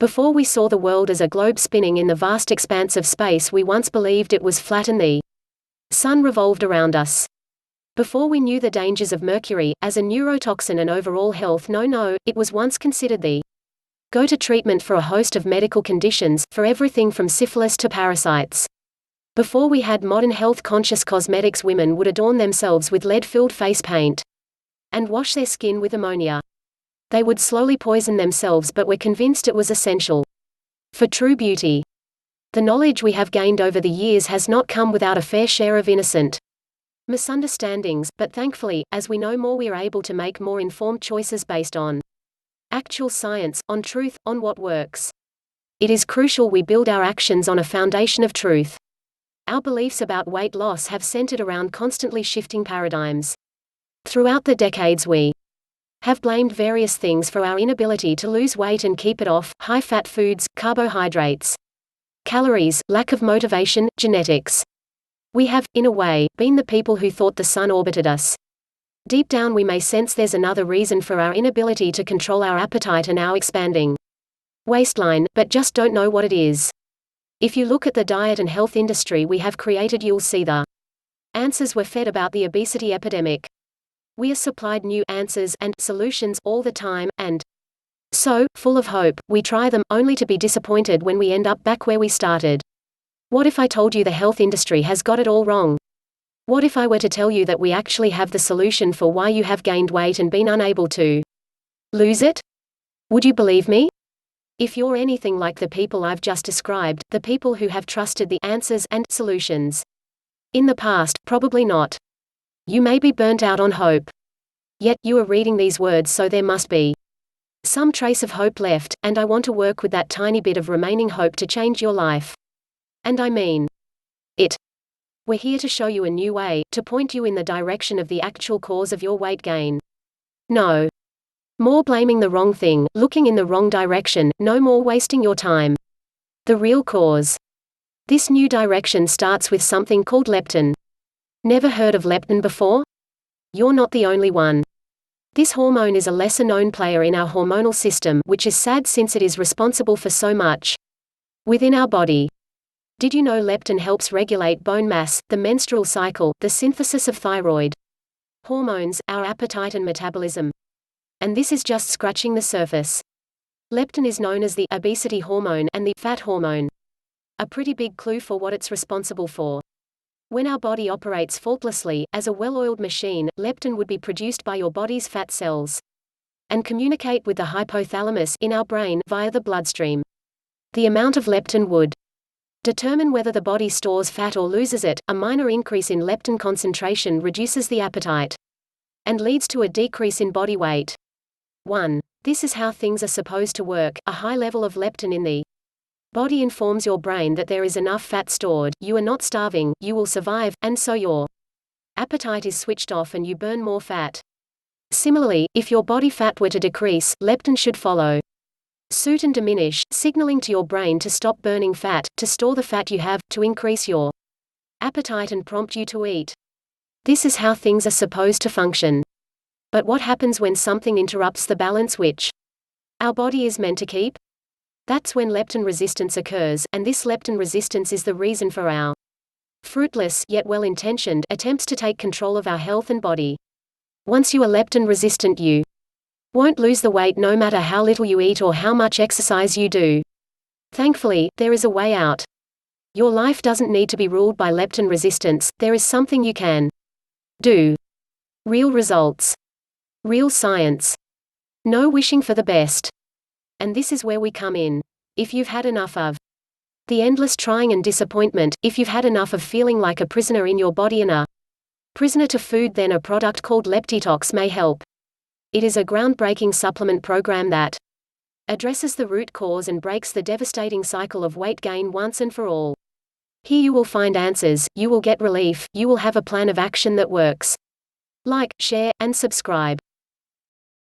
Before we saw the world as a globe spinning in the vast expanse of space, we once believed it was flat and the sun revolved around us. Before we knew the dangers of mercury, as a neurotoxin and overall health, it was once considered the go-to treatment for a host of medical conditions, for everything from syphilis to parasites. Before we had modern health-conscious cosmetics, women would adorn themselves with lead-filled face paint and wash their skin with ammonia. They would slowly poison themselves, but were convinced it was essential for true beauty. The knowledge we have gained over the years has not come without a fair share of innocent misunderstandings, but thankfully, as we know more, we are able to make more informed choices based on actual science, on truth, on what works. It is crucial we build our actions on a foundation of truth. Our beliefs about weight loss have centered around constantly shifting paradigms. Throughout the decades, we have blamed various things for our inability to lose weight and keep it off: high-fat foods, carbohydrates, calories, lack of motivation, genetics. We have, in a way, been the people who thought the sun orbited us. Deep down we may sense there's another reason for our inability to control our appetite and our expanding waistline, but just don't know what it is. If you look at the diet and health industry we have created, you'll see the answers we're fed about the obesity epidemic. We are supplied new answers and solutions all the time, and so, full of hope, we try them, only to be disappointed when we end up back where we started. What if I told you the health industry has got it all wrong? What if I were to tell you that we actually have the solution for why you have gained weight and been unable to lose it? Would you believe me? If you're anything like the people I've just described, the people who have trusted the answers and solutions in the past, probably not. You may be burnt out on hope. Yet, you are reading these words, so there must be some trace of hope left, and I want to work with that tiny bit of remaining hope to change your life. And I mean it. We're here to show you a new way, to point you in the direction of the actual cause of your weight gain. No more blaming the wrong thing, looking in the wrong direction, no more wasting your time. The real cause. This new direction starts with something called leptin. Never heard of leptin before? You're not the only one. This hormone is a lesser-known player in our hormonal system, which is sad since it is responsible for so much within our body. Did you know leptin helps regulate bone mass, the menstrual cycle, the synthesis of thyroid hormones, our appetite and metabolism? And this is just scratching the surface. Leptin is known as the obesity hormone and the fat hormone. A pretty big clue for what it's responsible for. When our body operates faultlessly, as a well-oiled machine, leptin would be produced by your body's fat cells and communicate with the hypothalamus in our brain via the bloodstream. The amount of leptin would determine whether the body stores fat or loses it. A minor increase in leptin concentration reduces the appetite and leads to a decrease in body weight. 1. This is how things are supposed to work. A high level of leptin in the body informs your brain that there is enough fat stored, you are not starving, you will survive, and so your appetite is switched off and you burn more fat. Similarly, if your body fat were to decrease, leptin should follow suit and diminish, signaling to your brain to stop burning fat, to store the fat you have, to increase your appetite and prompt you to eat. This is how things are supposed to function. But what happens when something interrupts the balance which our body is meant to keep? That's when leptin resistance occurs, and this leptin resistance is the reason for our fruitless, yet well-intentioned, attempts to take control of our health and body. Once you are leptin resistant, you won't lose the weight no matter how little you eat or how much exercise you do. Thankfully, there is a way out. Your life doesn't need to be ruled by leptin resistance, there is something you can do. Real results. Real science. No wishing for the best. And this is where we come in. If you've had enough of the endless trying and disappointment, if you've had enough of feeling like a prisoner in your body and a prisoner to food, then a product called Leptitox may help. It is a groundbreaking supplement program that addresses the root cause and breaks the devastating cycle of weight gain once and for all. Here you will find answers, you will get relief, you will have a plan of action that works. Like, share, and subscribe.